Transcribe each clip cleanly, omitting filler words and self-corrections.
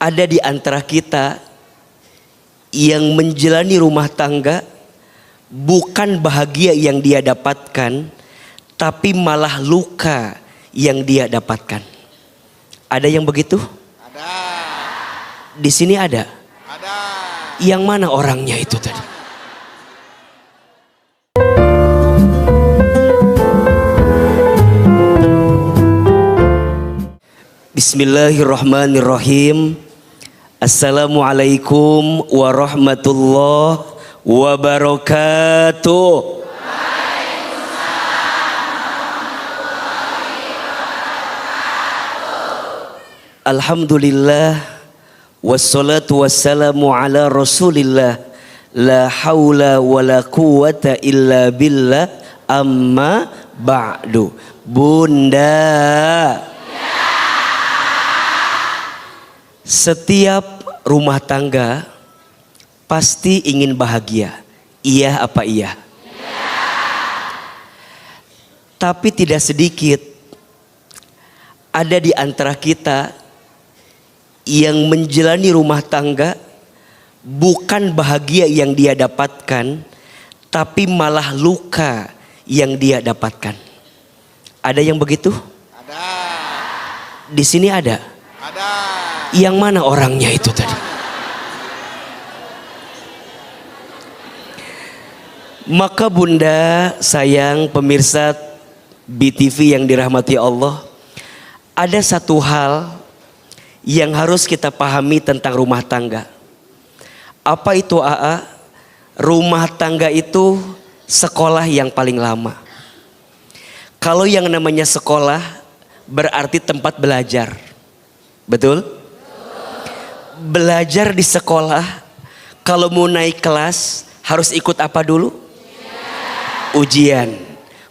Ada di antara kita yang menjalani rumah tangga bukan bahagia yang dia dapatkan, tapi malah luka yang dia dapatkan. Ada yang begitu? Ada. Di sini ada? Ada. Yang mana orangnya itu tadi? Bismillahirrahmanirrahim. Assalamualaikum warahmatullahi wabarakatuh. Alhamdulillah wassalatu wassalamu ala rasulillah. La haula wala quwata illa billah. Amma ba'du. Bunda, setiap rumah tangga pasti ingin bahagia. Iya apa iya? Iya. Tapi tidak sedikit ada di antara kita yang menjalani rumah tangga bukan bahagia yang dia dapatkan, tapi malah luka yang dia dapatkan. Ada yang begitu? Ada. Di sini ada? Ada. Yang mana orangnya itu tadi? Maka bunda, sayang, pemirsa BTV yang dirahmati Allah, ada satu hal yang harus kita pahami tentang rumah tangga. Apa itu AA? Rumah tangga itu sekolah yang paling lama. Kalau yang namanya sekolah berarti tempat belajar. Betul? Belajar di sekolah, kalau mau naik kelas harus ikut apa dulu? Ujian.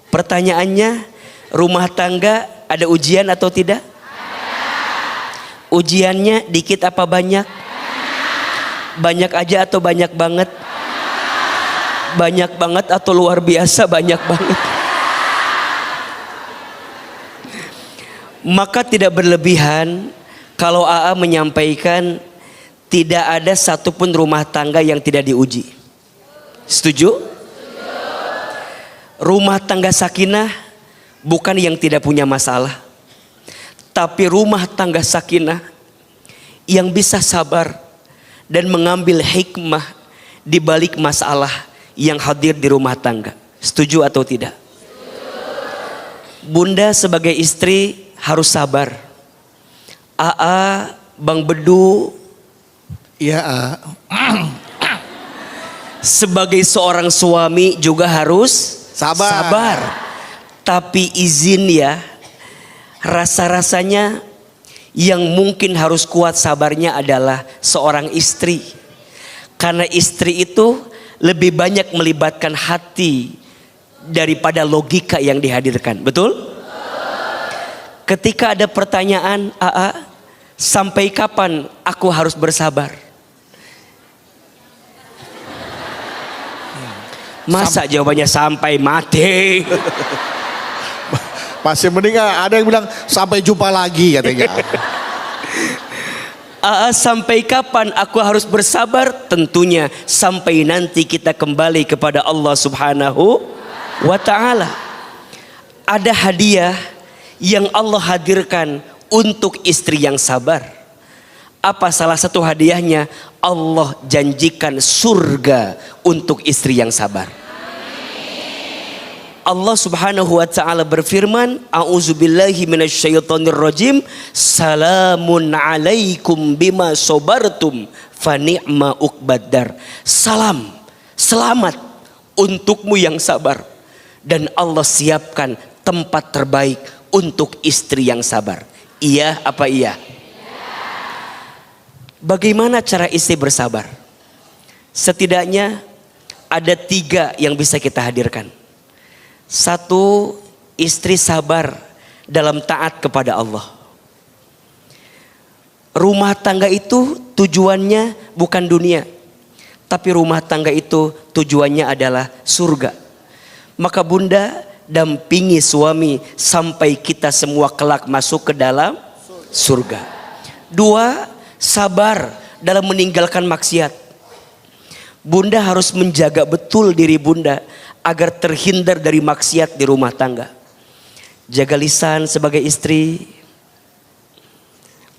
Pertanyaannya, rumah tangga ada ujian atau tidak? Ujiannya dikit apa banyak? Banyak aja atau banyak banget? Banyak banget atau luar biasa banyak banget? Maka tidak berlebihan kalau AA menyampaikan tidak ada satupun rumah tangga yang tidak diuji. Setuju? Rumah tangga sakinah bukan yang tidak punya masalah, tapi rumah tangga sakinah yang bisa sabar dan mengambil hikmah di balik masalah yang hadir di rumah tangga. Setuju atau tidak? Bunda sebagai istri harus sabar. AA, Bang Bedu, Iya. sebagai seorang suami juga harus Sabar. Tapi izin ya, rasa-rasanya yang mungkin harus kuat sabarnya adalah seorang istri. Karena istri itu lebih banyak melibatkan hati daripada logika yang dihadirkan. Betul? Ketika ada pertanyaan, AA, sampai kapan aku harus bersabar? Masa jawabannya sampai mati? Masih mending ada yang bilang sampai jumpa lagi katanya. Sampai kapan aku harus bersabar? Tentunya sampai nanti kita kembali kepada Allah Subhanahu wa ta'ala. Ada hadiah yang Allah hadirkan untuk istri yang sabar. Apa salah satu hadiahnya? Allah janjikan surga untuk istri yang sabar. Allah Subhanahu wa ta'ala berfirman, a'udzubillahi minasyaitonirrajim, salamun alaikum bima sobartum fani'ma uqbaddar. Salam, selamat untukmu yang sabar, dan Allah siapkan tempat terbaik untuk istri yang sabar. Iya apa iya? Bagaimana cara istri bersabar? Setidaknya ada 3 yang bisa kita hadirkan. 1, istri sabar dalam taat kepada Allah. Rumah tangga itu tujuannya bukan dunia, tapi rumah tangga itu tujuannya adalah surga. Maka bunda dampingi suami sampai kita semua kelak masuk ke dalam surga. 2, sabar dalam meninggalkan maksiat. Bunda harus menjaga betul diri bunda agar terhindar dari maksiat di rumah tangga. Jaga lisan sebagai istri.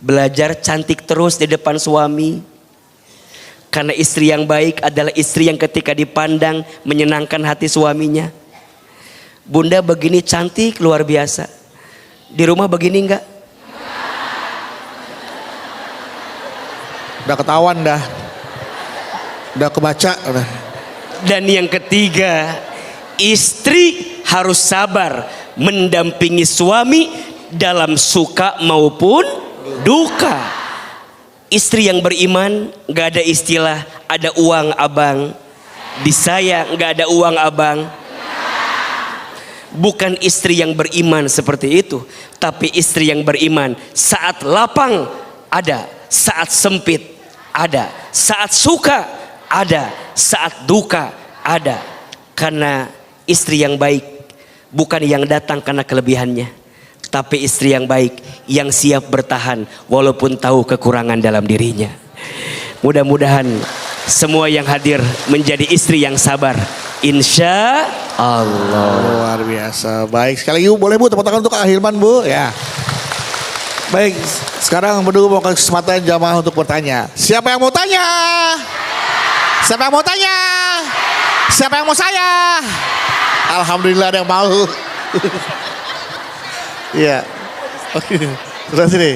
Belajar cantik terus di depan suami. Karena istri yang baik adalah istri yang ketika dipandang menyenangkan hati suaminya. Bunda begini cantik luar biasa. Di rumah begini enggak? Udah ketahuan dah. Udah kebaca udah. Dan yang ketiga, istri harus sabar mendampingi suami dalam suka maupun duka. Istri yang beriman gak ada istilah ada uang abang, disayang gak ada uang abang. Bukan istri yang beriman seperti itu, tapi istri yang beriman saat lapang ada, saat sempit ada, saat suka ada, saat duka ada. Karena istri yang baik bukan yang datang karena kelebihannya, tapi istri yang baik yang siap bertahan walaupun tahu kekurangan dalam dirinya. Mudah-mudahan semua yang hadir menjadi istri yang sabar, insya Allah. Luar biasa. Baik sekali Bu, boleh Bu tepuk tangan untuk Kak Hilman Bu ya. Baik, sekarang berdua mau kesempatan jamaah untuk bertanya. Siapa yang mau tanya? Siapa yang mau tanya? Siapa yang mau saya? Alhamdulillah ada yang mau. Iya. Oke. Terus sini.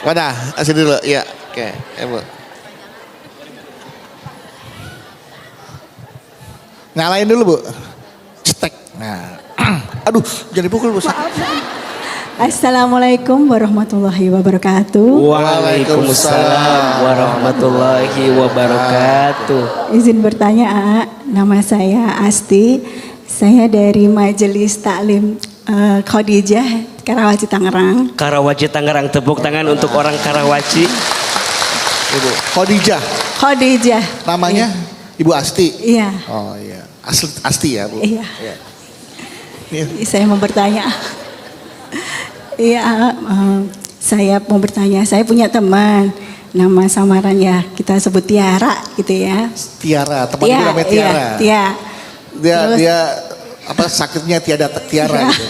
Mana? Sini dulu. Iya. Oke. Bu. Nyalain dulu Bu. Cetek. Nah. Aduh, jangan dipukul Bu. Assalamualaikum warahmatullahi wabarakatuh. Waalaikumsalam warahmatullahi wabarakatuh. Izin bertanya, nama saya Asti. Saya dari Majelis Taklim Khadijah, Karawaci, Tangerang. Karawaci Tangerang, tepuk tangan untuk orang Karawaci. Ibu Khadijah. Khadijah. Namanya Ibu Asti. Iya. Oh iya. Asti ya Bu. Iya. Iya. Saya mau bertanya. Iya, saya mau bertanya. Saya punya teman, nama samarannya kita sebut Tiara, gitu ya. Tiara, teman ibu namanya Tiara. Iya. Terus, dia apa sakitnya tiada Tiara gitu.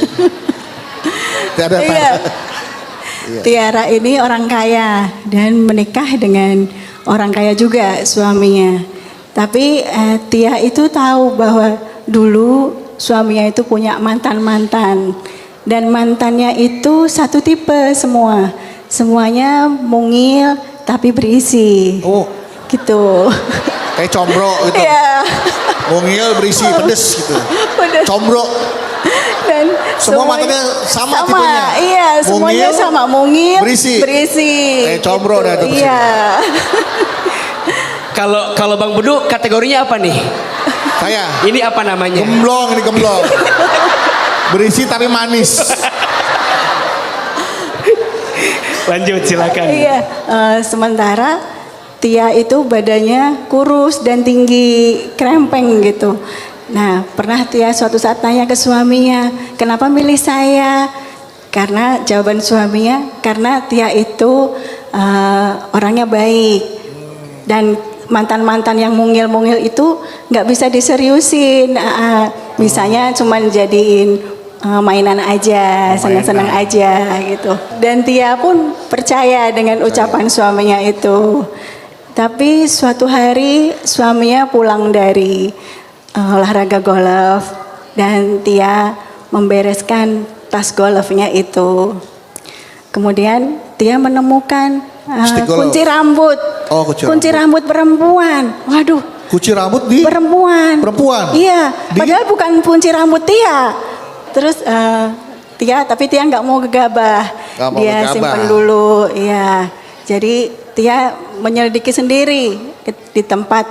Tiada iya. Tiara ini orang kaya dan menikah dengan orang kaya juga suaminya. Tapi Tia itu tahu bahwa dulu suaminya itu punya mantan-mantan. Dan mantannya itu satu tipe semua. Semuanya mungil tapi berisi. Oh. Gitu. Kayak combro gitu. Iya. Mungil berisi pedes gitu. Pedes. Combro. Dan semua mantannya sama tipenya. Iya, semuanya mungil, sama. Mungil, berisi. Kayak combro dah itu. Iya. Kalau Bang Bedu kategorinya apa nih? Saya. Ini apa namanya? Gemblong, ini gemblong. Berisi tapi manis. Lanjut silakan. Iya, sementara Tia itu badannya kurus dan tinggi, krempeng gitu. Nah, pernah Tia suatu saat tanya ke suaminya, kenapa milih saya? Karena jawaban suaminya, karena Tia itu orangnya baik. Dan mantan-mantan yang mungil-mungil itu nggak bisa diseriusin. Misalnya cuman jadiin mainan aja, senang-senang aja gitu. Dan Tia pun percaya dengan ucapan suaminya itu. Tapi suatu hari suaminya pulang dari olahraga golf dan Tia membereskan tas golfnya itu. Kemudian Tia menemukan kunci rambut. Oh, kunci rambut perempuan. Waduh. Kunci rambut di perempuan. Perempuan. Iya. Padahal bukan kunci rambut Tia. Terus tapi Tia nggak mau gegabah. Dia simpan dulu. Iya. Jadi Tia menyelidiki sendiri di tempat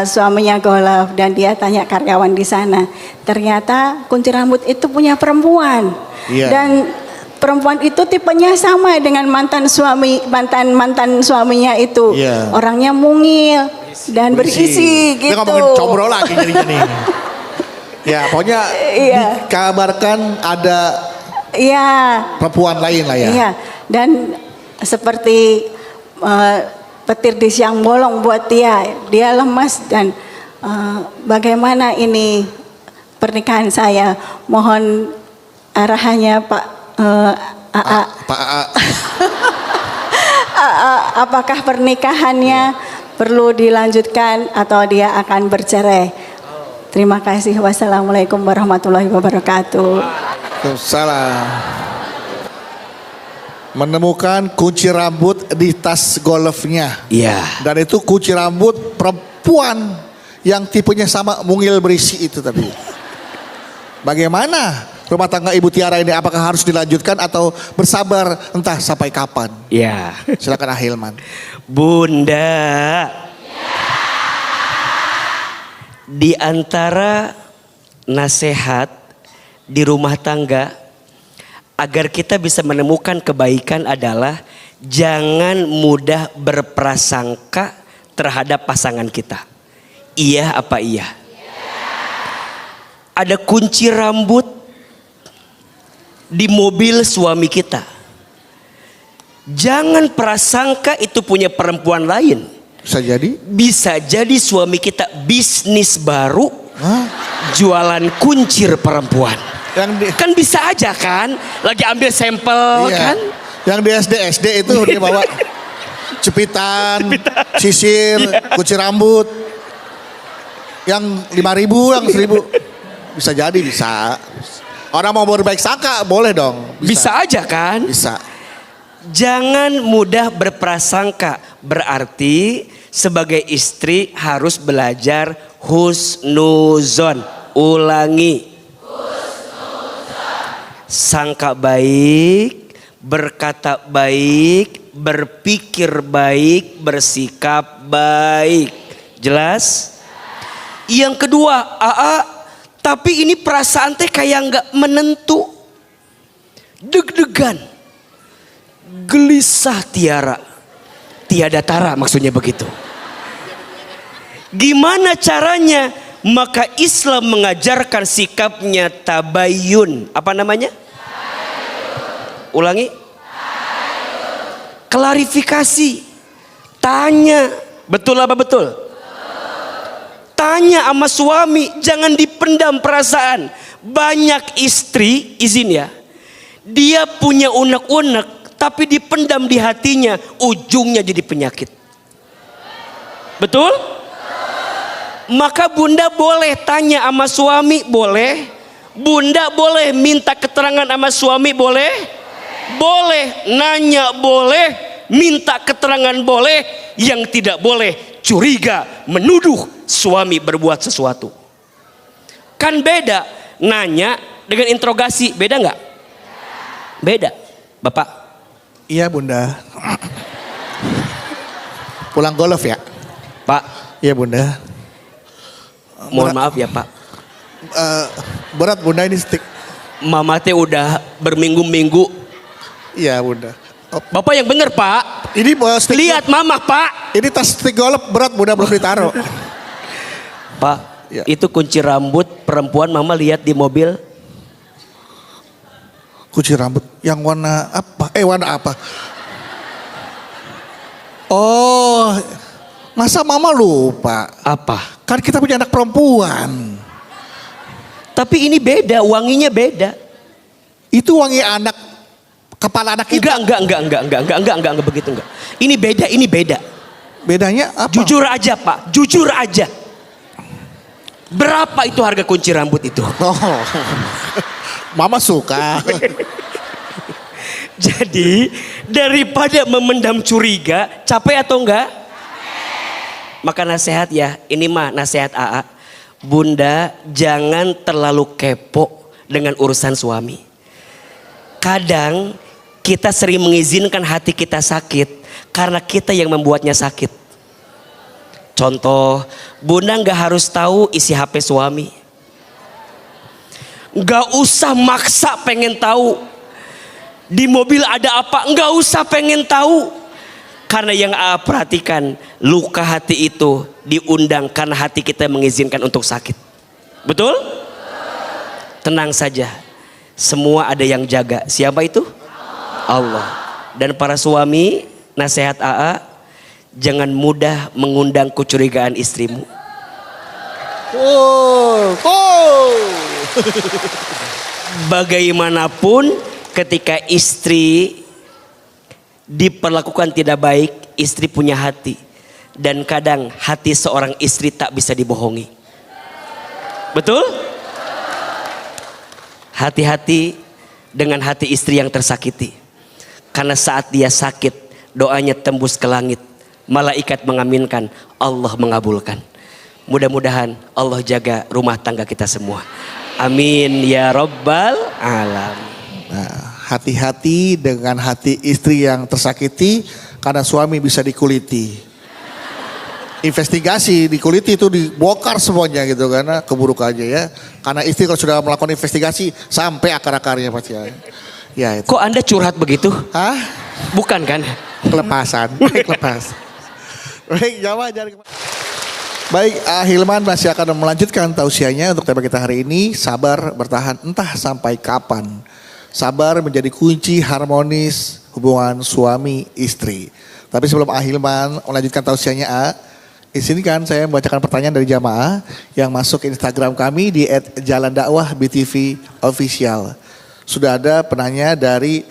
suaminya golf dan dia tanya karyawan di sana. Ternyata kunci rambut itu punya perempuan. Iya. Dan perempuan itu tipenya sama dengan mantan suaminya itu. Iya. Orangnya mungil dan berisi gitu. Dia ngomongin combro lagi jadinya nih. Ya, pokoknya dikabarkan ada perempuan lain lah ya. Iya, dan seperti petir di siang bolong buat dia. Dia lemas dan bagaimana ini pernikahan saya? Mohon arahannya Pak AA. Pak AA. Apakah pernikahannya perlu dilanjutkan atau dia akan bercerai? Terima kasih. Wassalamualaikum warahmatullahi wabarakatuh. Salah. Menemukan kunci rambut di tas golfnya. Iya. Dan itu kunci rambut perempuan yang tipenya sama mungil berisi itu tadi. Bagaimana rumah tangga Ibu Tiara ini? Apakah harus dilanjutkan atau bersabar entah sampai kapan? Iya. Silakan Ahilman. Bunda. Di antara nasihat di rumah tangga agar kita bisa menemukan kebaikan adalah jangan mudah berprasangka terhadap pasangan kita. Iya apa iya? Ada kunci rambut di mobil suami kita. Jangan prasangka itu punya perempuan lain. Bisa jadi? Bisa jadi suami kita bisnis baru, Hah? jualan kuncir perempuan. Kan bisa aja kan, lagi ambil sampel Iya. kan. Yang di SD itu dia bawa cepitan, sisir, kunci rambut. Yang 5.000, yang 1.000. Bisa jadi, bisa. Orang mau berbaik sangka boleh dong. Bisa aja kan. Bisa. Jangan mudah berprasangka. Berarti sebagai istri harus belajar husnuzon. Ulangi. Sangka baik, berkata baik, berpikir baik, bersikap baik. Jelas? Yang kedua, tapi ini perasaan teh kayak nggak menentu. Deg-degan. Gelisah Tiara. Tiada tara maksudnya begitu. Gimana caranya? Maka Islam mengajarkan sikapnya tabayun. Apa namanya? Ulangi. Klarifikasi. Tanya. Betul apa betul? Tanya sama suami. Jangan dipendam perasaan. Banyak istri, izin ya. Dia punya unek-unek. Tapi dipendam di hatinya. Ujungnya jadi penyakit. Betul? Maka bunda boleh tanya sama suami, boleh. Bunda boleh minta keterangan sama suami, boleh. Boleh nanya, boleh. Minta keterangan, boleh. Yang tidak boleh curiga, menuduh suami berbuat sesuatu. Kan beda nanya dengan interogasi, beda nggak? Beda. Bapak? Iya Bunda. Pulang golf ya? Pak? Iya Bunda. Mohon maaf ya Pak. Berat Bunda ini stick. Mama teh udah berminggu-minggu. Iya Bunda. Oh, Bapak yang bener Pak. ini stick. Lihat Mama Pak. Ini tas stick golf berat Bunda belum ditaruh. Pak, Ya. itu kunci rambut perempuan Mama lihat di mobil. Kunci rambut yang warna apa? Warna apa? Oh, masa Mama lupa? Apa? Kan kita punya anak perempuan. Tapi ini beda, wanginya beda. Itu wangi anak, kepala anak kita. Enggak begitu enggak. Ini beda. Bedanya apa? Jujur aja Pak, jujur aja. Berapa itu harga kunci rambut itu? Oh, Mama suka. Jadi daripada memendam curiga, capek atau enggak? Maka nasihat ya, ini mah nasihat AA. Bunda jangan terlalu kepo dengan urusan suami. Kadang kita sering mengizinkan hati kita sakit karena kita yang membuatnya sakit. Contoh, Bunda nggak harus tahu isi HP suami. Nggak usah maksa pengen tahu. Di mobil ada apa, nggak usah pengen tahu. Karena yang AA perhatikan, luka hati itu diundang karena hati kita mengizinkan untuk sakit. Betul? Tenang saja. Semua ada yang jaga. Siapa itu? Allah. Dan para suami, nasihat AA, jangan mudah mengundang kecurigaan istrimu. Bagaimanapun ketika istri diperlakukan tidak baik, istri punya hati. Dan kadang hati seorang istri tak bisa dibohongi. Betul? Hati-hati dengan hati istri yang tersakiti. Karena saat dia sakit, doanya tembus ke langit. Malaikat mengaminkan, Allah mengabulkan. Mudah-mudahan Allah jaga rumah tangga kita semua. Amin ya rabbal alamin. Nah, hati-hati dengan hati istri yang tersakiti karena suami bisa dikuliti. Investigasi dikuliti itu dibongkar semuanya gitu karena keburukannya ya. Karena istri kalau sudah melakukan investigasi sampai akar-akarnya pasti ya. Ya itu. Kok Anda curhat begitu? Hah? Bukan kan? Kelepasan. Kelepas. Baik, jawab jangan kemana. Baik, Hilman masih akan melanjutkan tausiahnya untuk tema kita hari ini. Sabar bertahan entah sampai kapan. Sabar menjadi kunci harmonis hubungan suami istri. Tapi sebelum Hilman melanjutkan tausiahnya, izinkan saya membacakan pertanyaan dari jamaah yang masuk ke Instagram kami di @jalandakwah_btv official. Sudah ada penanya dari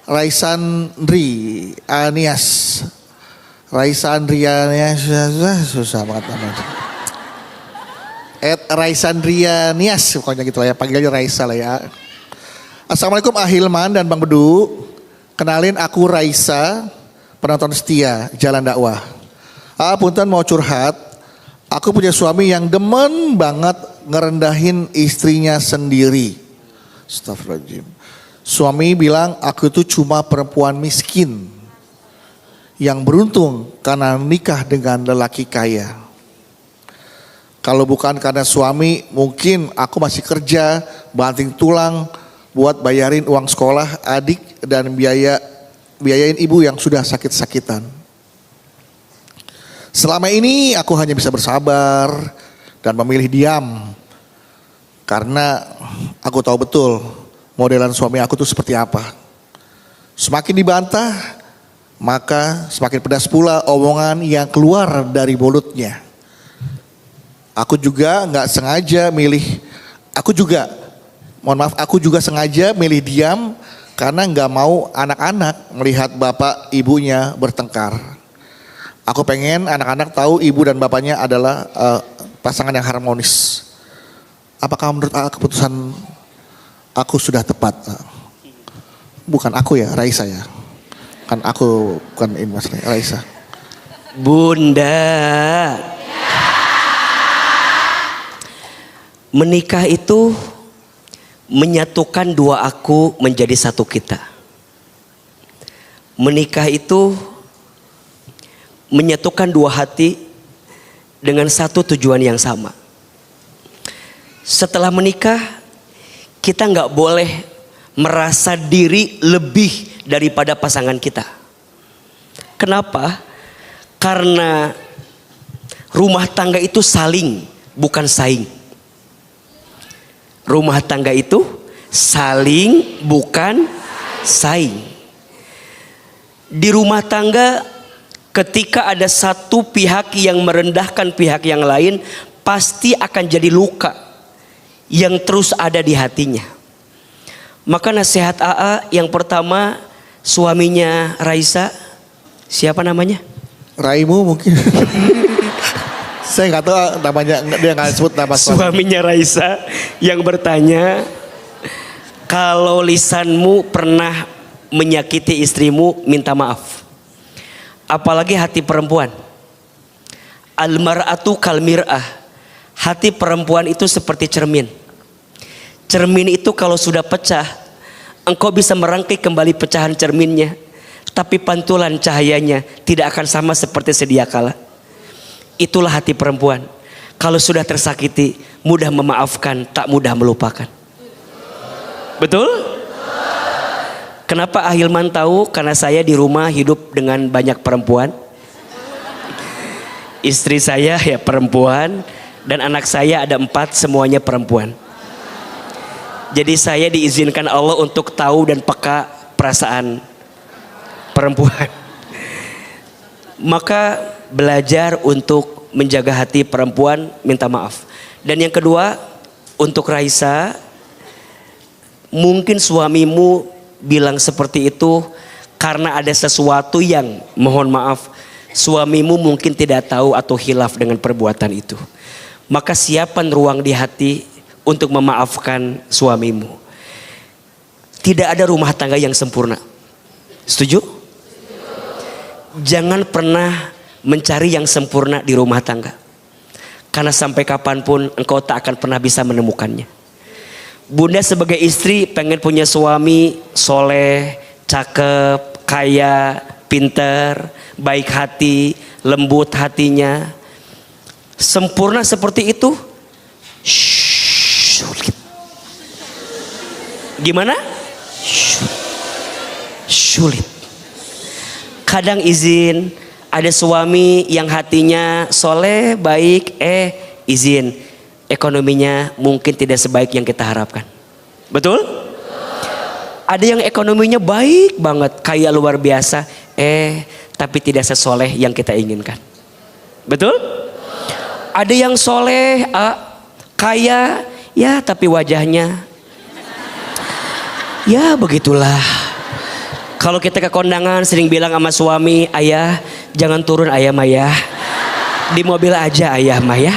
@Raisandri Anias. Raisandrianias susah banget namanya. Raisandrianias pokoknya gitu lah ya, panggilnya Raisa lah ya. Assalamualaikum Hilman dan Bang Bedu. Kenalin aku Raisa, penonton setia Jalan Dakwah. Punten mau curhat. Aku punya suami yang demen banget ngerendahin istrinya sendiri. Astagfirullahaladzim. Suami bilang aku itu cuma perempuan miskin yang beruntung karena nikah dengan lelaki kaya. Kalau bukan karena suami, mungkin aku masih kerja, banting tulang buat bayarin uang sekolah adik dan biayain ibu yang sudah sakit-sakitan. Selama ini aku hanya bisa bersabar dan memilih diam. Karena aku tahu betul modelan suami aku tuh seperti apa. Semakin dibantah, maka semakin pedas pula omongan yang keluar dari mulutnya. Aku juga sengaja milih diam karena nggak mau anak-anak melihat bapak ibunya bertengkar. Aku pengen anak-anak tahu ibu dan bapaknya adalah pasangan yang harmonis. Apakah menurut keputusan aku sudah tepat? Bukan aku ya, Raisa ya. Kan aku bukan ini Mas Raisa. Bunda, menikah itu menyatukan dua aku menjadi satu kita. Menikah itu menyatukan dua hati dengan satu tujuan yang sama. Setelah menikah, kita nggak boleh merasa diri lebih daripada pasangan kita. Kenapa? Karena rumah tangga itu saling, bukan saing. Rumah tangga itu saling, bukan saing. Di rumah tangga, ketika ada satu pihak yang merendahkan pihak yang lain, pasti akan jadi luka yang terus ada di hatinya. Maka nasihat AA yang pertama, suaminya Raisa, siapa namanya? Raimu mungkin. Saya nggak tahu namanya, dia nggak sebut nama suaminya Raisa yang bertanya, kalau lisanmu pernah menyakiti istrimu, minta maaf. Apalagi hati perempuan. Al-mar'atu kal mir'ah. Hati perempuan itu seperti cermin. Cermin itu kalau sudah pecah, engkau bisa merangkai kembali pecahan cerminnya, tapi pantulan cahayanya tidak akan sama seperti sedia kala. Itulah hati perempuan. Kalau sudah tersakiti, mudah memaafkan, tak mudah melupakan. Betul? Kenapa Hilman tahu? Karena saya di rumah hidup dengan banyak perempuan. Istri saya ya perempuan, dan anak saya ada 4, semuanya perempuan. Jadi saya diizinkan Allah untuk tahu dan peka perasaan perempuan. Maka belajar untuk menjaga hati perempuan, minta maaf. Dan yang kedua, untuk Raisa, mungkin suamimu bilang seperti itu karena ada sesuatu yang, mohon maaf, suamimu mungkin tidak tahu atau hilaf dengan perbuatan itu. Maka siapkan ruang di hati untuk memaafkan suamimu. Tidak ada rumah tangga yang sempurna. Setuju? Jangan pernah mencari yang sempurna di rumah tangga. Karena sampai kapanpun engkau tak akan pernah bisa menemukannya. Bunda sebagai istri pengen punya suami soleh, cakep, kaya, pinter, baik hati, lembut hatinya. Sempurna seperti itu sulit. Gimana? Sulit. Kadang izin, ada suami yang hatinya soleh, baik, izin, ekonominya mungkin tidak sebaik yang kita harapkan. Betul? Ada yang ekonominya baik banget, kaya luar biasa, tapi tidak sesoleh yang kita inginkan. Betul? Ada yang soleh, kaya, ya tapi wajahnya, ya begitulah. Kalau kita ke kondangan sering bilang sama suami, ayah jangan turun ayah Maya, di mobil aja ayah Maya.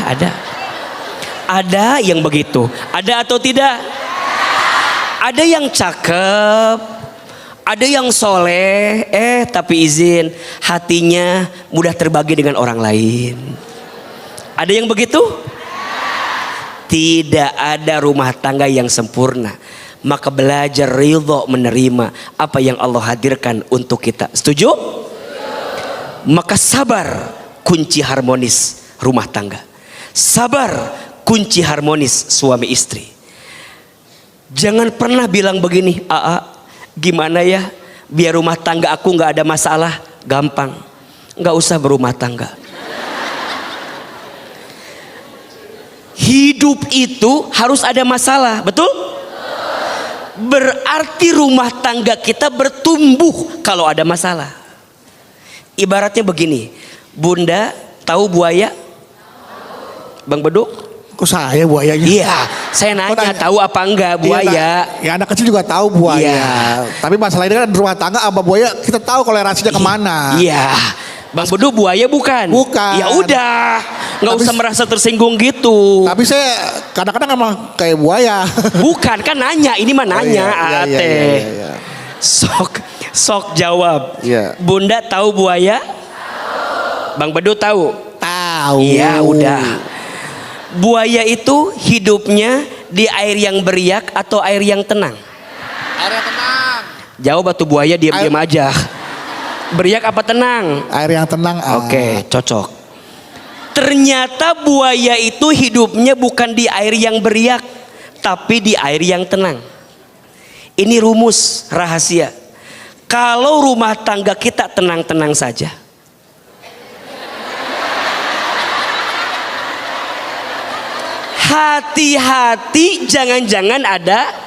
Ada yang begitu, ada atau tidak? Ada yang cakep, ada yang soleh, tapi izin, hatinya mudah terbagi dengan orang lain. Ada yang begitu? Tidak ada rumah tangga yang sempurna. Maka belajar ridho menerima apa yang Allah hadirkan untuk kita. Setuju? Maka sabar kunci harmonis rumah tangga. Sabar kunci harmonis suami istri. Jangan pernah bilang begini, gimana ya biar rumah tangga aku gak ada masalah. Gampang, gak usah berumah tangga. Hidup itu harus ada masalah, betul? Berarti rumah tangga kita bertumbuh kalau ada masalah. Ibaratnya begini, Bunda tahu buaya? Bang Beduk? Kok saya buayanya? Iya, saya nanya tahu apa enggak buaya? Ya anak kecil juga tahu buaya. Iya. Tapi masalah ini kan rumah tangga sama buaya kita tahu kolerasinya kemana. Iya. Bang Bedu buaya bukan? Bukan. Ya udah, nggak usah merasa tersinggung gitu. Tapi saya kadang-kadang emang kayak buaya. Bukan kan nanya, ini mah nanya, iya. Sok jawab. Iya. Bunda tahu buaya? Bang Bedu tahu? Tahu. Iya udah. Buaya itu hidupnya di air yang beriak atau air yang tenang? Air yang tenang. Jawab atuh buaya, diam-diam aja. Beriak apa tenang? Air yang tenang. Oke, cocok. Ternyata buaya itu hidupnya bukan di air yang beriak, tapi di air yang tenang. Ini rumus rahasia. Kalau rumah tangga kita tenang-tenang saja, hati-hati jangan-jangan ada.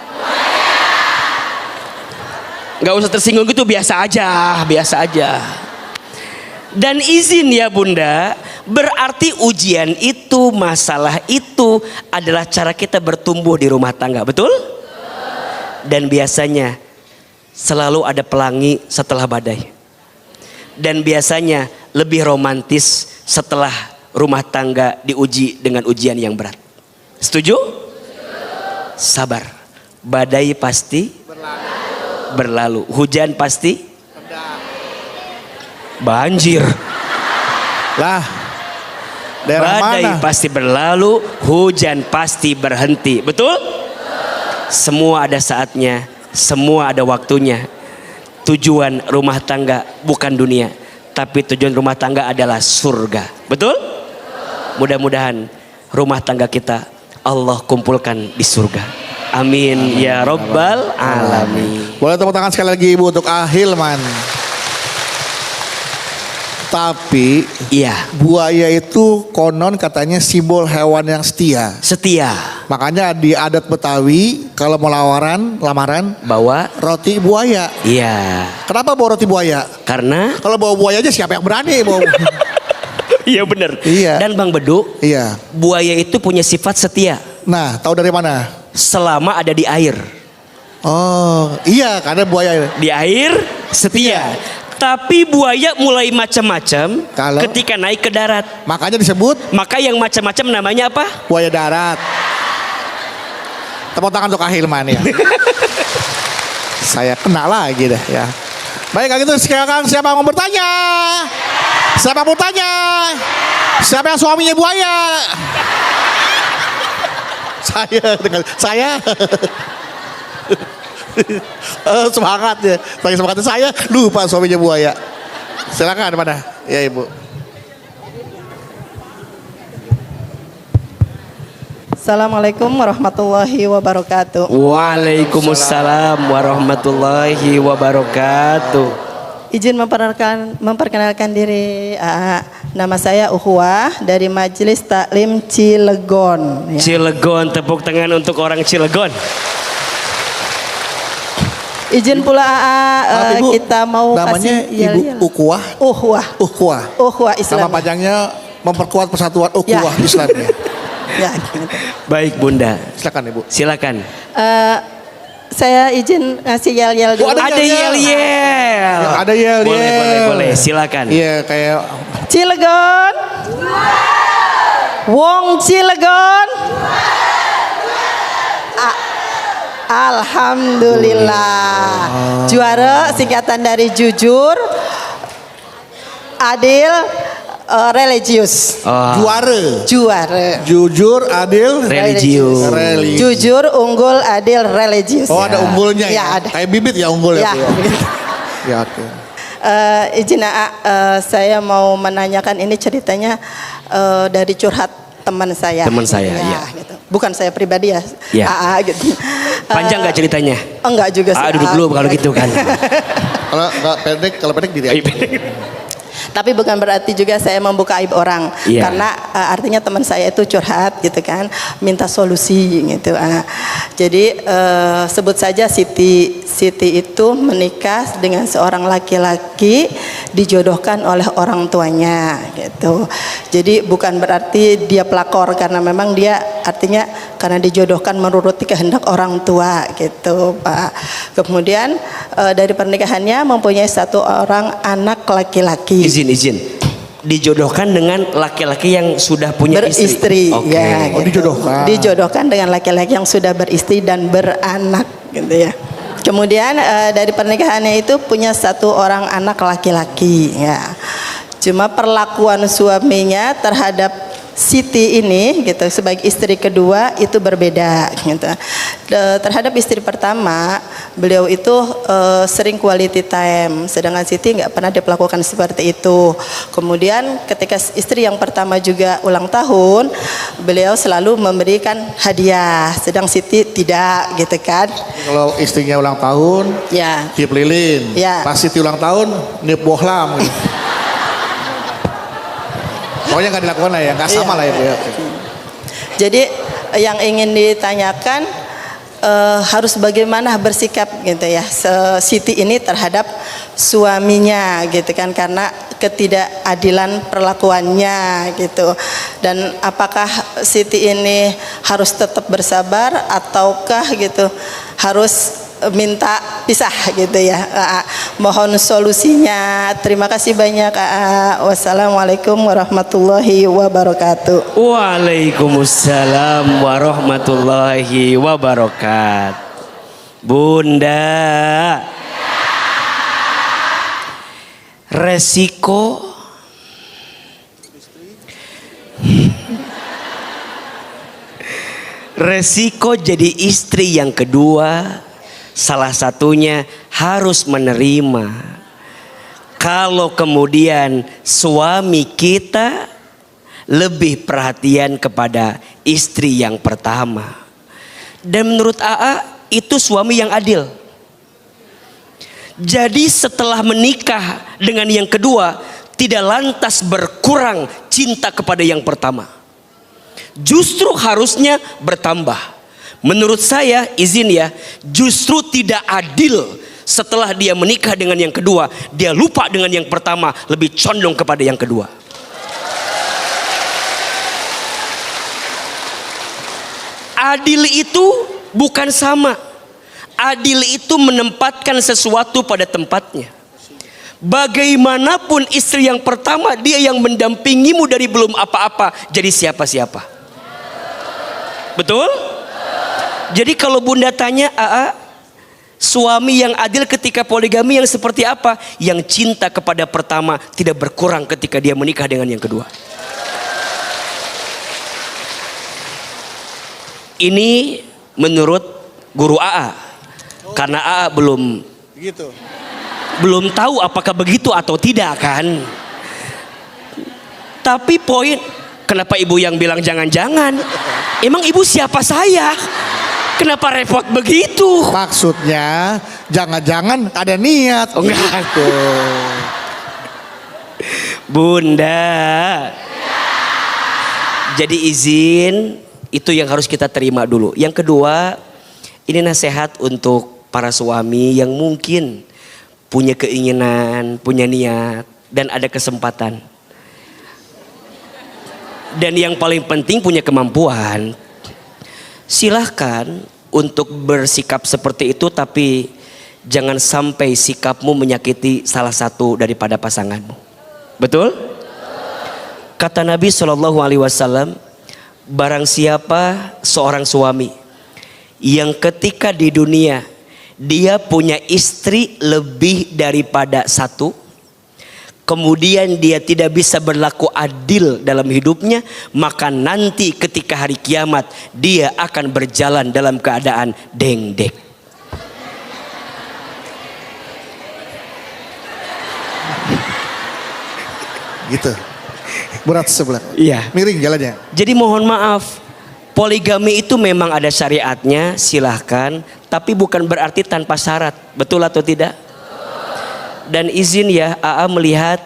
Gak usah tersinggung gitu, biasa aja. Dan izin ya Bunda, berarti ujian itu, masalah itu adalah cara kita bertumbuh di rumah tangga, betul? Dan biasanya selalu ada pelangi setelah badai. Dan biasanya lebih romantis setelah rumah tangga diuji dengan ujian yang berat. Setuju? Sabar. Badai pasti berlalu. Hujan pasti banjir. Lah, daerah Badai mana? pasti berlalu, hujan pasti berhenti. Betul? Semua ada saatnya, semua ada waktunya. Tujuan rumah tangga bukan dunia, tapi tujuan rumah tangga adalah surga. Betul? Mudah-mudahan rumah tangga kita Allah kumpulkan di surga. Amin ya Rabbal Alamin. Boleh tepuk tangan sekali lagi Ibu untuk Ahilman. Tapi Iya, buaya itu konon katanya simbol hewan yang setia. setia. Makanya di adat Betawi kalau mau lamaran Bawa. roti buaya. Iya. Kenapa bawa roti buaya? Karena. Kalau bawa buaya aja siapa yang berani bawa? Iya benar. Iya. Dan Bang Bedu, Iya. buaya itu punya sifat setia. Nah, tahu dari mana? Selama ada di air. Oh, iya karena buaya. Di air setia. Tapi buaya mulai macam-macam Kalau? ketika naik ke darat. Makanya disebut Maka yang macam-macam namanya apa? buaya darat. Tepuk tangan untuk Ahilman ya. Saya kena lagi deh ya. Baik kalau gitu sekarang siapa yang mau bertanya? Siapa yang mau tanya? Siapa yang suaminya buaya? Saya. Semangat ya. Saking semangatnya saya lupa suaminya buaya. Silakan mana? Ya Ibu. Assalamualaikum warahmatullahi wabarakatuh. Waalaikumsalam warahmatullahi wabarakatuh. Izin memperkenalkan diri. Nama saya Uhuwah dari Majelis Taklim Cilegon. Ya. Cilegon, tepuk tangan untuk orang Cilegon. Izin pula Ibu, kita mau namanya kasih Ibu Uhuwah. Uhuwah Islam. Nama panjangnya memperkuat persatuan Uhuwah Ya. Islam ya. Ya, gitu. Baik Bunda. Silakan Ibu. Silakan. Saya izin ngasih yel-yel dulu. ada Ada yel-yel. Ada yel. Boleh. Silakan. Iya kayak Cilegon. Wong Cilegon. Alhamdulillah. Juara singkatan dari jujur, adil, religius. Juara. jujur, adil, Religius. Jujur, unggul, adil, religius. Oh ada unggulnya ya? Ya, ada. Kayak bibit ya unggul ya? Ya. Bu, ya? Ya oke. Izin saya mau menanyakan ini ceritanya dari curhat teman saya. Teman saya, ya. Gitu. Bukan saya pribadi ya. Ya. Gitu. Panjang nggak ceritanya? Enggak juga sih. Duduk dulu kalau gitu kan. Kalau pendek diri aja. Tapi bukan berarti juga saya membuka aib orang. Iya. Karena artinya teman saya itu curhat gitu kan, minta solusi gitu. Jadi sebut saja Siti. Siti itu menikah dengan seorang laki-laki dijodohkan oleh orang tuanya gitu. Jadi bukan berarti dia pelakor, karena memang dia artinya karena dijodohkan menuruti kehendak orang tua gitu, Pak. Kemudian dari pernikahannya mempunyai satu orang anak laki-laki. Izin. Dijodohkan dengan laki-laki yang sudah punya beristri. Oke. Ya, Oh, gitu. dijodohkan. Dijodohkan dengan laki-laki yang sudah beristri dan beranak gitu ya. Kemudian dari pernikahannya itu punya satu orang anak laki-laki ya. Cuma perlakuan suaminya terhadap Siti ini gitu sebagai istri kedua itu berbeda gitu. Terhadap istri pertama beliau itu sering quality time, sedangkan Siti nggak pernah diperlakukan seperti itu. Kemudian ketika istri yang pertama juga ulang tahun, beliau selalu memberikan hadiah, sedang Siti tidak gitu kan. Kalau istrinya ulang tahun, Ya. tiup lilin. Ya. Pas Siti ulang tahun, niup bohlam. Gitu. Pokoknya nggak dilakukan lah ya, nggak sama lah ya Bu ya. Jadi yang ingin ditanyakan harus bagaimana bersikap gitu ya Siti ini terhadap suaminya gitu kan, karena ketidakadilan perlakuannya gitu. Dan apakah Siti ini harus tetap bersabar ataukah gitu harus minta pisah gitu ya. Mohon solusinya. Terima kasih banyak. Wassalamualaikum warahmatullahi wabarakatuh. Waalaikumsalam warahmatullahi wabarakatuh. Bunda, resiko jadi istri yang kedua salah satunya harus menerima kalau kemudian suami kita lebih perhatian kepada istri yang pertama. Dan menurut AA itu suami yang adil. Jadi setelah menikah dengan yang kedua tidak lantas berkurang cinta kepada yang pertama. justru harusnya bertambah. Menurut saya, izin ya, justru tidak adil setelah dia menikah dengan yang kedua, dia lupa dengan yang pertama, lebih condong kepada yang kedua. Adil itu bukan sama. Adil itu menempatkan sesuatu pada tempatnya. Bagaimanapun istri yang pertama, dia yang mendampingimu dari belum apa-apa jadi siapa-siapa. Betul? Jadi kalau Bunda tanya, suami yang adil ketika poligami yang seperti apa? Yang cinta kepada pertama tidak berkurang ketika dia menikah dengan yang kedua. Ini menurut guru AA. Karena AA belum tahu apakah begitu atau tidak kan. Tapi poin, kenapa ibu yang bilang jangan-jangan? Emang ibu siapa saya? Kenapa repot begitu? Maksudnya jangan-jangan ada niat. Oh enggak. Gitu. Bunda. Jadi izin itu yang harus kita terima dulu. Yang kedua, ini nasihat untuk para suami yang mungkin punya keinginan, punya niat, dan ada kesempatan. Dan yang paling penting punya kemampuan. Silahkan untuk bersikap seperti itu, tapi jangan sampai sikapmu menyakiti salah satu daripada pasanganmu. Betul? Kata Nabi SAW, barang siapa seorang suami yang ketika di dunia dia punya istri lebih daripada satu, kemudian dia tidak bisa berlaku adil dalam hidupnya, maka nanti ketika hari kiamat dia akan berjalan dalam keadaan dengdek. Gitu. Berat sebelah. Iya. Miring jalannya. Jadi mohon maaf, poligami itu memang ada syariatnya, silahkan, tapi bukan berarti tanpa syarat. Betul atau tidak? Dan izin ya, AA melihat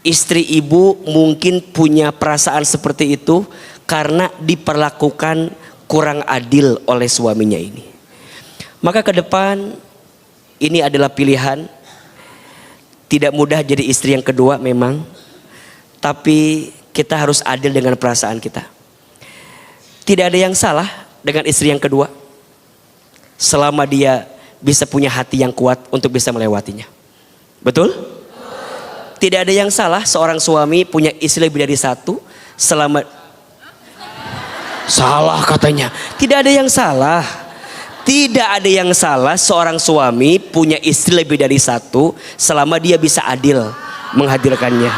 istri ibu mungkin punya perasaan seperti itu karena diperlakukan kurang adil oleh suaminya ini. Maka ke depan ini adalah pilihan. Tidak mudah jadi istri yang kedua memang, tapi kita harus adil dengan perasaan kita. Tidak ada yang salah dengan istri yang kedua, selama dia bisa punya hati yang kuat untuk bisa melewatinya. Betul? Tidak ada yang salah seorang suami punya istri lebih dari satu selama... Salah katanya. Tidak ada yang salah. Tidak ada yang salah seorang suami punya istri lebih dari satu selama dia bisa adil menghadirkannya.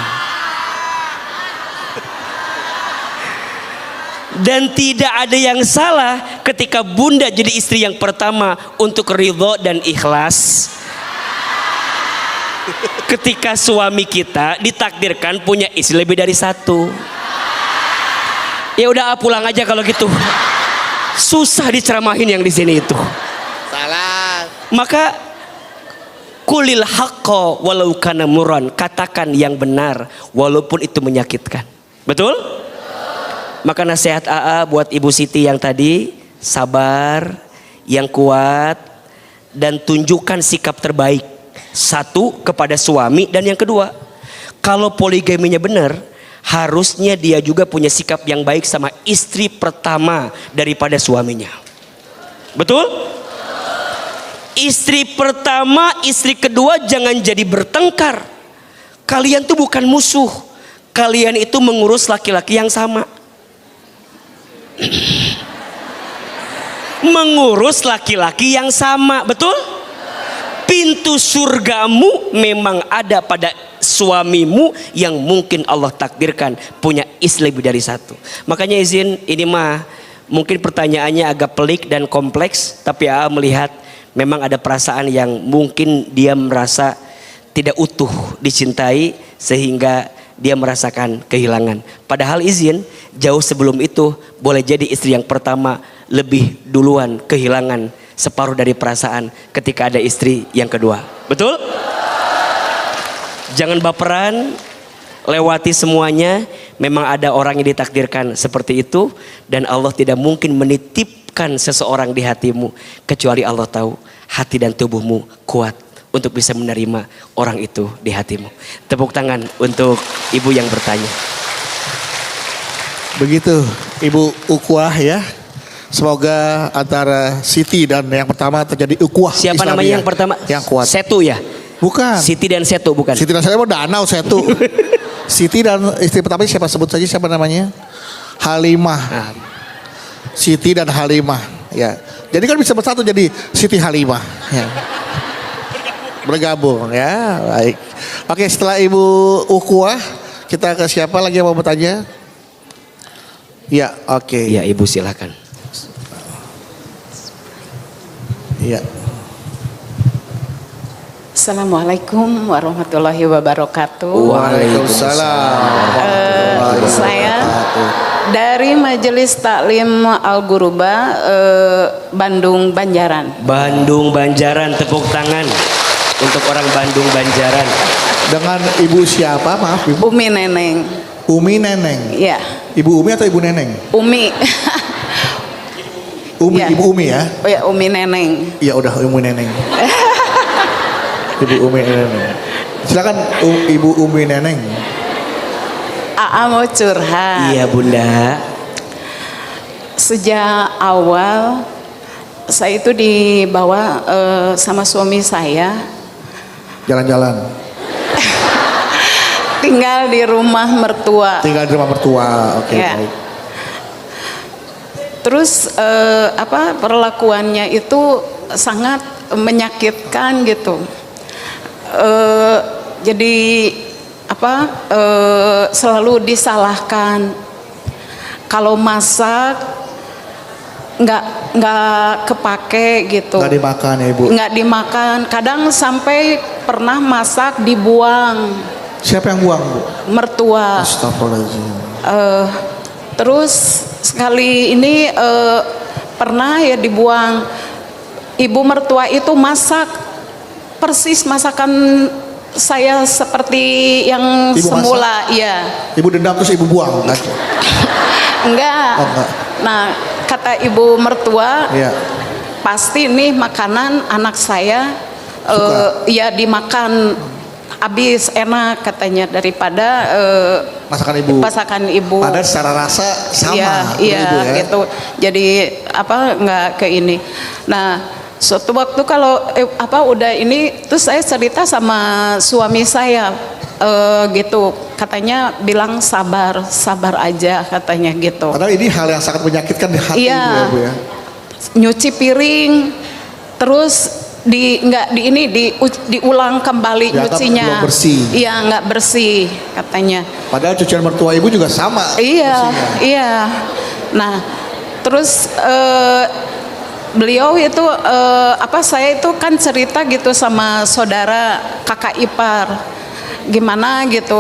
Dan tidak ada yang salah ketika Bunda jadi istri yang pertama untuk ridho dan ikhlas. Ketika suami kita ditakdirkan punya istri lebih dari satu. Ya udah pulang aja kalau gitu. Susah diceramahin yang di sini itu. Salah. Maka kulil haqqo walau kana murran, katakan yang benar walaupun itu menyakitkan. Betul? Maka nasihat AA buat Ibu Siti yang tadi, sabar, yang kuat, dan tunjukkan sikap terbaik. Satu, kepada suami, dan yang kedua, kalau poligaminya benar, harusnya dia juga punya sikap yang baik sama istri pertama daripada suaminya. Betul? Istri pertama, istri kedua jangan jadi bertengkar. Kalian tuh bukan musuh. Kalian itu mengurus laki-laki yang sama. Mengurus laki-laki yang sama, betul? Pintu surgamu memang ada pada suamimu yang mungkin Allah takdirkan punya istri lebih dari satu. Makanya izin, ini mah mungkin pertanyaannya agak pelik dan kompleks, tapi AA melihat memang ada perasaan yang mungkin dia merasa tidak utuh dicintai sehingga dia merasakan kehilangan. Padahal izin, jauh sebelum itu boleh jadi istri yang pertama lebih duluan kehilangan separuh dari perasaan ketika ada istri yang kedua. Betul? Jangan baperan, lewati semuanya. Memang ada orang yang ditakdirkan seperti itu, dan Allah tidak mungkin menitipkan seseorang di hatimu kecuali Allah tahu hati dan tubuhmu kuat untuk bisa menerima orang itu di hatimu. Tepuk tangan untuk ibu yang bertanya. Begitu Ibu Ukuah ya. Semoga antara Siti dan yang pertama terjadi ukuah. Siapa Islamiyah namanya yang pertama? Yang kuat. Setu ya? Bukan. Siti dan Setu bukan? Siti dan saya mau danau Setu. Siti dan istri pertama siapa, sebut saja siapa namanya? Halimah. Nah, Siti dan Halimah. Ya. Jadi kan bisa bersatu jadi Siti Halimah. Ya. Bergabung ya. Baik. Oke, setelah Ibu Ukuah kita ke siapa lagi yang mau bertanya? Ya, oke. ya ibu silakan. Ya. Assalamualaikum warahmatullahi wabarakatuh. Waalaikumsalam. Saya dari Majelis Taklim Al-Guruba Bandung Banjaran. Bandung Banjaran, tepuk tangan untuk orang Bandung Banjaran. Dengan Ibu siapa? Maaf Ibu. Umi Neneng. Umi Neneng. Ya, Ibu Umi atau Ibu Neneng? Umi. Umi, Ya. Ibu Umi ya? Oh ya, Umi Neneng. Ya udah Umi Neneng. Ibu Umi Neneng. Silakan Ibu Umi Neneng. Aa mau curhat. Iya bunda. Sejak awal saya itu dibawa sama suami saya Jalan-jalan. tinggal di rumah mertua. Tinggal di rumah mertua. Oke, Ya. baik. Terus perlakuannya itu sangat menyakitkan gitu. Jadi selalu disalahkan. Kalau masak nggak kepake gitu. Nggak dimakan ya Ibu. Nggak dimakan. Kadang sampai pernah masak dibuang Siapa yang buang Bu? mertua. Astagfirullahaladzim. Terus sekali ini pernah ya dibuang. Ibu mertua itu masak persis masakan saya seperti yang Ibu semula, iya. Ibu dendam terus Ibu buang kan? Enggak. Oh, enggak. Nah, kata ibu mertua, Iya. pasti nih makanan anak saya Suka. ya dimakan habis enak katanya daripada Masakan Ibu. masakan ibu. Padahal secara rasa sama. Iya, dengan iya Ibu ya. gitu. Jadi nggak ke ini. Nah, suatu waktu kalau udah ini, terus saya cerita sama suami saya gitu. Katanya bilang sabar, sabar aja katanya gitu. Padahal ini hal yang sangat menyakitkan di hati Iya. Ibu ya Bu ya. Nyuci piring, terus diulang kembali Dianggap nyucinya. belum bersih. Iya, nggak bersih katanya. Padahal cucian mertua Ibu juga sama. Iya, bersihnya. iya. Nah, terus beliau itu saya itu kan cerita gitu sama saudara kakak ipar, gimana gitu.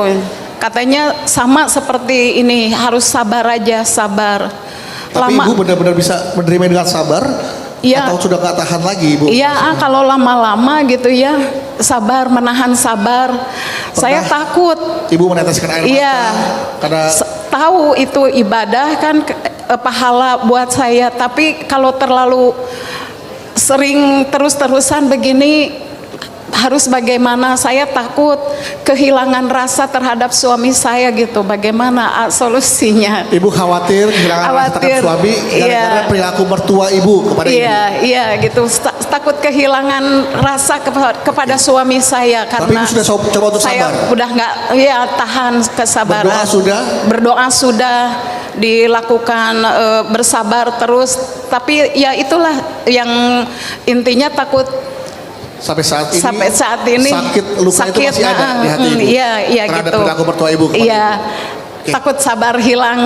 Katanya sama seperti ini, harus sabar aja, sabar. Tapi Ibu benar-benar bisa menerima dengan sabar. Iya. Atau sudah gak tahan lagi Ibu? Iya, kalau lama-lama gitu ya, sabar, menahan sabar. Saya takut. Ibu meneteskan air mata. Iya. Karena Tahu itu ibadah kan, pahala buat saya. Tapi kalau terlalu sering terus-terusan begini, harus bagaimana? Saya takut kehilangan rasa terhadap suami saya gitu. Bagaimana solusinya? Ibu khawatir kehilangan rasa terhadap suami gara-gara Iya. perilaku mertua Ibu kepada Ibu. Iya gitu. Takut kehilangan rasa kepada suami saya Tapi karena Ibu sudah coba untuk saya sabar. udah nggak, ya tahan kesabaran. Berdoa sudah? Berdoa sudah dilakukan, bersabar terus. Tapi ya itulah yang intinya takut. Sampai saat ini sakit luka itu masih ada di hati Ibu. Iya, iya terhadap gitu. perilaku mertua Ibu kepada Iya. Oke. Takut sabar hilang,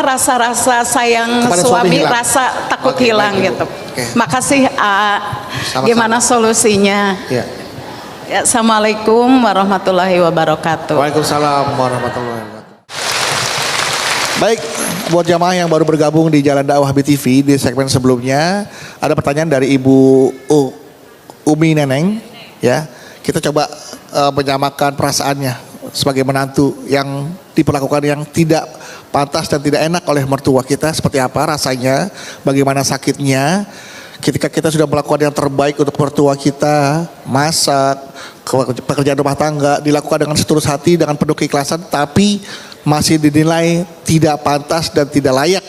rasa-rasa sayang Kepada suami suami, hilang. rasa takut Oke, hilang baik, Ibu. gitu. Oke. Makasih. Sama-sama. Gimana solusinya? Ya. Ya, Assalamualaikum warahmatullahi wabarakatuh. Waalaikumsalam warahmatullahi wabarakatuh. Baik, buat jamaah yang baru bergabung di Jalan Dakwah BTV di segmen sebelumnya, ada pertanyaan dari Ibu Umi Neneng, ya. Kita coba menyamakan perasaannya sebagai menantu yang diperlakukan yang tidak pantas dan tidak enak oleh mertua kita, seperti apa rasanya, bagaimana sakitnya ketika kita sudah melakukan yang terbaik untuk mertua kita, masak, pekerjaan rumah tangga dilakukan dengan setulus hati, dengan penuh keikhlasan, tapi masih dinilai tidak pantas dan tidak layak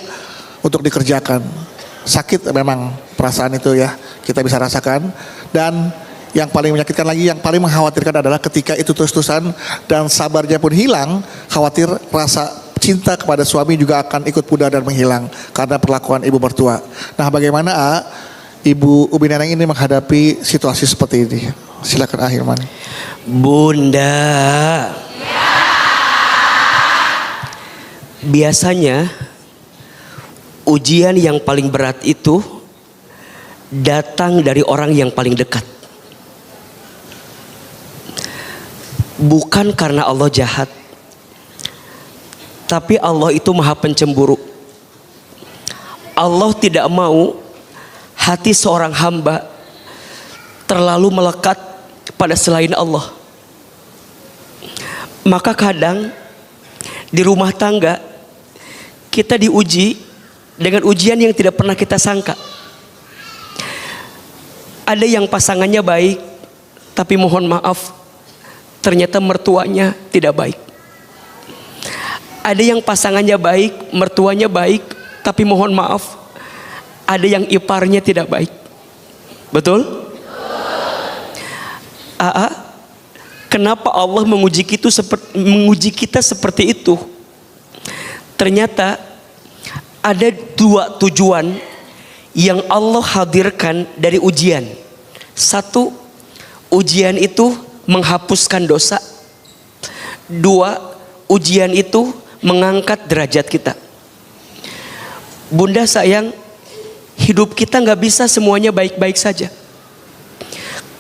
untuk dikerjakan. Sakit memang perasaan itu ya, kita bisa rasakan. Dan yang paling menyakitkan lagi, yang paling mengkhawatirkan adalah ketika itu terus-terusan dan sabarnya pun hilang, khawatir rasa cinta kepada suami juga akan ikut pudar dan menghilang karena perlakuan ibu mertua. Nah, bagaimana Ibu Umi Neneng ini menghadapi situasi seperti ini? Silakan Hilman. Bunda, biasanya ujian yang paling berat itu datang dari orang yang paling dekat. Bukan karena Allah jahat, tapi Allah itu maha pencemburu. Allah tidak mau hati seorang hamba terlalu melekat pada selain Allah. Maka kadang di rumah tangga kita diuji dengan ujian yang tidak pernah kita sangka. Ada yang pasangannya baik, tapi mohon maaf, ternyata mertuanya tidak baik. Ada yang pasangannya baik, mertuanya baik, tapi mohon maaf, ada yang iparnya tidak baik. Betul? Kenapa Allah menguji kita seperti itu? Ternyata ada dua tujuan yang Allah hadirkan dari ujian. Satu, ujian itu menghapuskan dosa. Dua, ujian itu mengangkat derajat kita. Bunda sayang, hidup kita gak bisa semuanya baik-baik saja.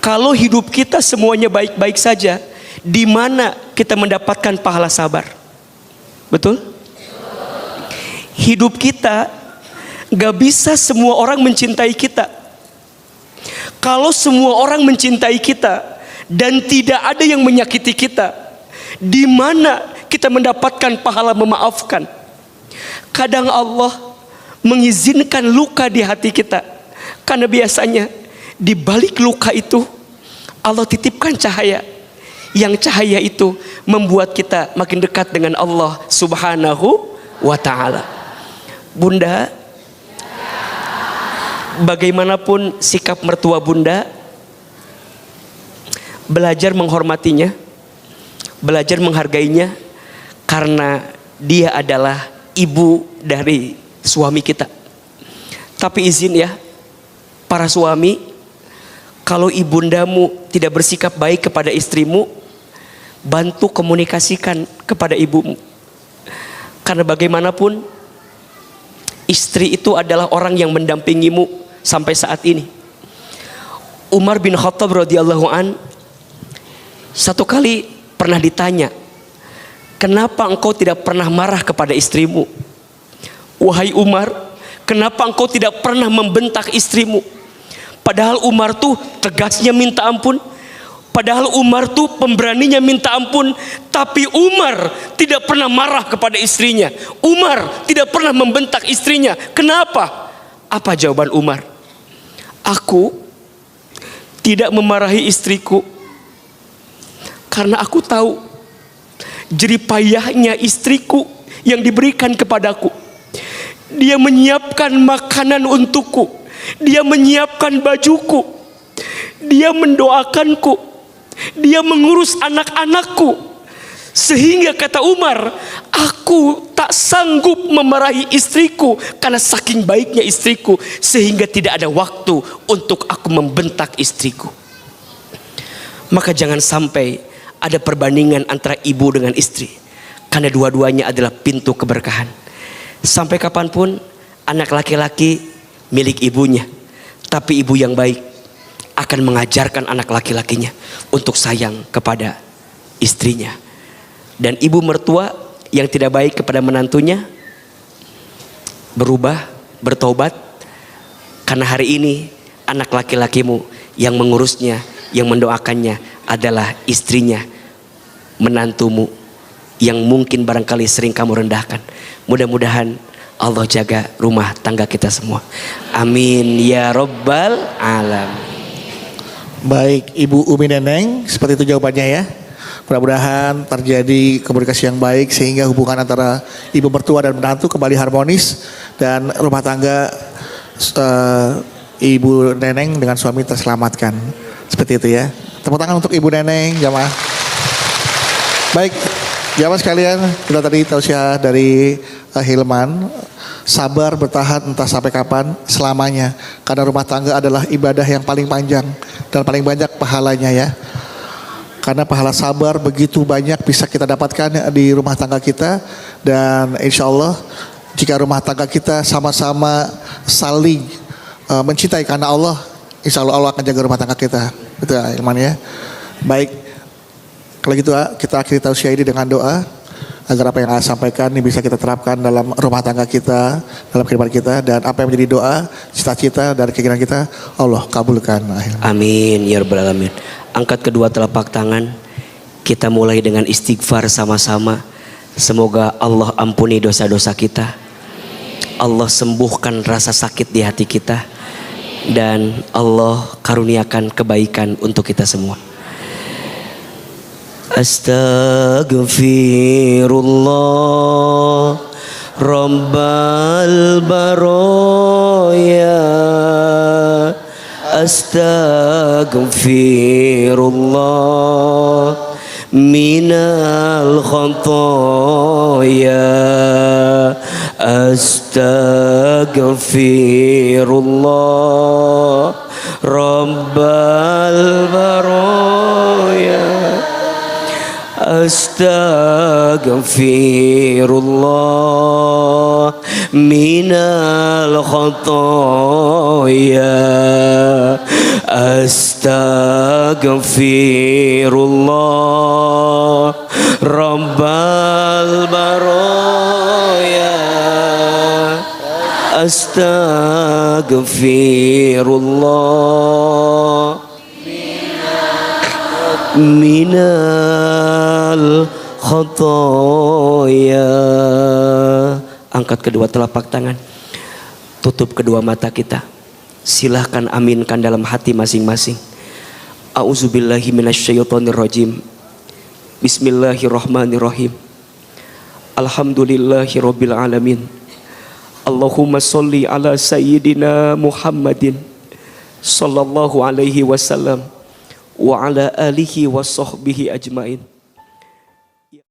Kalau hidup kita semuanya baik-baik saja, di mana kita mendapatkan pahala sabar? Betul? Hidup kita gak bisa semua orang mencintai kita. Kalau semua orang mencintai kita dan tidak ada yang menyakiti kita, di mana kita mendapatkan pahala memaafkan? Kadang Allah mengizinkan luka di hati kita, karena biasanya di balik luka itu Allah titipkan cahaya, yang cahaya itu membuat kita makin dekat dengan Allah Subhanahu wa ta'ala. Bunda, bagaimanapun sikap mertua Bunda, belajar menghormatinya, belajar menghargainya, karena dia adalah ibu dari suami kita. Tapi izin ya, para suami, kalau ibundamu tidak bersikap baik kepada istrimu, bantu komunikasikan kepada ibumu. Karena bagaimanapun istri itu adalah orang yang mendampingimu sampai saat ini. Umar bin Khattab radhiyallahu an satu kali pernah ditanya, kenapa engkau tidak pernah marah kepada istrimu? Wahai Umar, kenapa engkau tidak pernah membentak istrimu? Padahal Umar tuh tegasnya minta ampun. Padahal Umar tuh pemberaninya minta ampun. Tapi Umar tidak pernah marah kepada istrinya. Umar tidak pernah membentak istrinya. Kenapa? Apa jawaban Umar? Aku tidak memarahi istriku karena aku tahu jeripayahnya istriku yang diberikan kepadaku. Dia menyiapkan makanan untukku, dia menyiapkan bajuku, dia mendoakanku, dia mengurus anak-anakku. Sehingga kata Umar, aku tak sanggup memarahi istriku karena saking baiknya istriku, sehingga tidak ada waktu untuk aku membentak istriku. Maka jangan sampai ada perbandingan antara ibu dengan istri, karena dua-duanya adalah pintu keberkahan. Sampai kapanpun anak laki-laki milik ibunya, tapi ibu yang baik akan mengajarkan anak laki-lakinya untuk sayang kepada istrinya. Dan ibu mertua yang tidak baik kepada menantunya berubah, bertobat, karena hari ini anak laki-lakimu yang mengurusnya, yang mendoakannya adalah istrinya. menantumu yang mungkin barangkali sering kamu rendahkan. Mudah-mudahan Allah jaga rumah tangga kita semua. Amin ya rabbal alamin. Baik, Ibu Umi Neneng, seperti itu jawabannya ya. Mudah-mudahan terjadi komunikasi yang baik sehingga hubungan antara ibu mertua dan menantu kembali harmonis dan rumah tangga Ibu Neneng dengan suami terselamatkan. Seperti itu ya. Tepuk tangan untuk Ibu Neneng, jamaah. Baik, jamaah sekalian, kita tadi tausiah dari Hilman. Sabar bertahan entah sampai kapan, selamanya. Karena rumah tangga adalah ibadah yang paling panjang dan paling banyak pahalanya ya. Karena pahala sabar begitu banyak bisa kita dapatkan di rumah tangga kita. Dan insya Allah jika rumah tangga kita sama-sama saling mencintai karena Allah, insya Allah Allah akan jaga rumah tangga kita. Betul ya Hilman ya. Baik, kalau gitu kita akhiri tausiah ini dengan doa agar apa yang saya sampaikan ini bisa kita terapkan dalam rumah tangga kita, dalam kehidupan kita, dan apa yang menjadi doa, cita-cita dan keinginan kita Allah kabulkan. Amin ya rabbal alamin. Angkat kedua telapak tangan, kita mulai dengan istighfar sama-sama. Semoga Allah ampuni dosa-dosa kita, Allah sembuhkan rasa sakit di hati kita, dan Allah karuniakan kebaikan untuk kita semua. Astaghfirullah Rabbal baraya. Astaghfirullah minal khotaya. Astaghfirullah Rabbal baraya. Astaghfirullah minal khotaya. Astaghfirullah Rabbal baraya. Astaghfirullah minal khotoya. Angkat kedua telapak tangan, tutup kedua mata kita. Silahkan aminkan dalam hati masing-masing. A'udzubillahi minasyaitonirrajim. Bismillahirrahmanirrahim. Alhamdulillahirabbil alamin. Allahumma sholli ala sayyidina Muhammadin sallallahu alaihi wasallam wa ala alihi wa sahbihi ajmain.